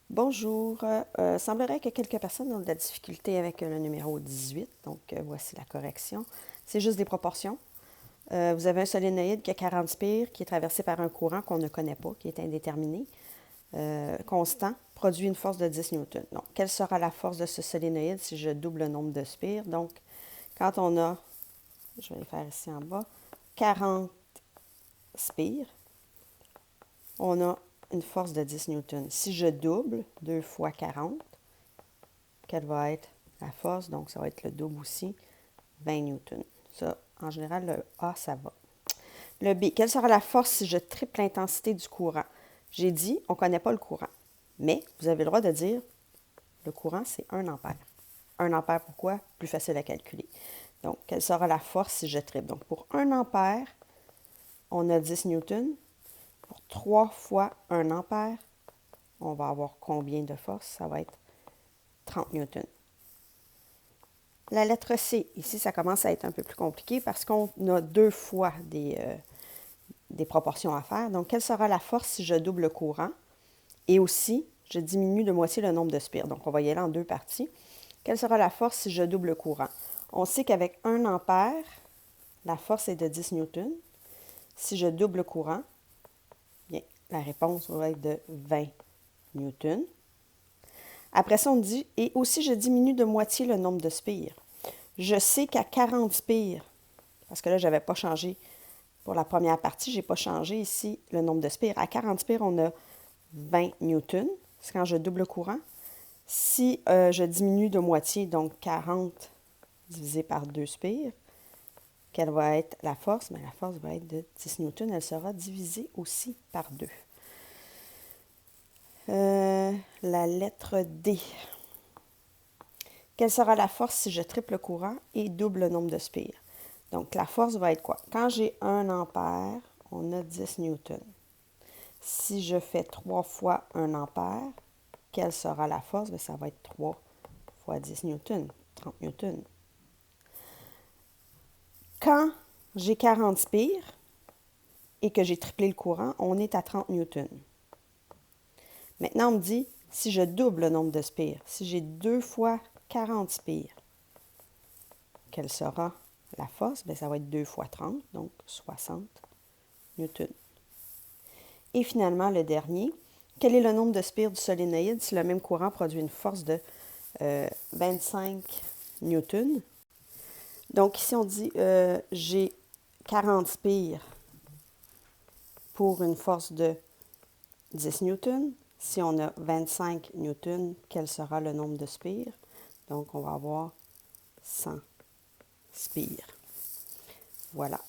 Bonjour. Semblerait que quelques personnes ont de la difficulté avec le numéro 18, donc voici la correction. C'est juste des proportions. Vous avez un solénoïde qui a 40 spires, qui est traversé par un courant qu'on ne connaît pas, qui est indéterminé, constant, produit une force de 10 newtons. Donc, quelle sera la force de ce solénoïde si je double le nombre de spires? Donc, quand on a, je vais les faire ici en bas, 40 spires, on a une force de 10 newtons. Si je double 2 fois 40, quelle va être la force? Donc, ça va être le double aussi, 20 newtons. Ça, en général, le A, ça va. Le B, quelle sera la force si je triple l'intensité du courant? J'ai dit, on ne connaît pas le courant. Mais vous avez le droit de dire, le courant, c'est 1 ampère. 1 ampère, pourquoi? Plus facile à calculer. Donc, quelle sera la force si je triple? Donc, pour 1 ampère, on a 10 newtons. Pour 3 fois 1 ampère, on va avoir combien de force? Ça va être 30 newtons. La lettre C, ici, ça commence à être un peu plus compliqué parce qu'on a 2 fois des proportions à faire. Donc, quelle sera la force si je double le courant? Et aussi, je diminue de moitié le nombre de spires. Donc, on va y aller en 2 parties. Quelle sera la force si je double le courant? On sait qu'avec 1 ampère, la force est de 10 newtons. Si je double le courant, bien, la réponse va être de 20 newtons. Après ça, on dit, et aussi, je diminue de moitié le nombre de spires. Je sais qu'à 40 spires, parce que là, je n'avais pas changé pour la première partie, je n'ai pas changé ici le nombre de spires. À 40 spires, on a 20 newtons. C'est quand je double le courant. Si je diminue de moitié, donc 40 divisé par 2 spires, quelle va être la force? Bien, la force va être de 10 newtons. Elle sera divisée aussi par 2. La lettre D. Quelle sera la force si je triple le courant et double le nombre de spires? Donc, la force va être quoi? Quand j'ai 1 ampère, on a 10 newtons. Si je fais 3 fois 1 ampère, quelle sera la force? Bien, ça va être 3 fois 10 newtons, 30 newtons. Quand j'ai 40 spires et que j'ai triplé le courant, on est à 30 newtons. Maintenant, on me dit, si je double le nombre de spires, si j'ai 2 fois 40 spires, quelle sera la force? Bien, ça va être 2 fois 30, donc 60 newtons. Et finalement, le dernier, quel est le nombre de spires du solénoïde si le même courant produit une force de 25 newtons? Donc ici, on dit, j'ai 40 spires pour une force de 10 newtons. Si on a 25 newtons, quel sera le nombre de spires? Donc, on va avoir 100 spires. Voilà.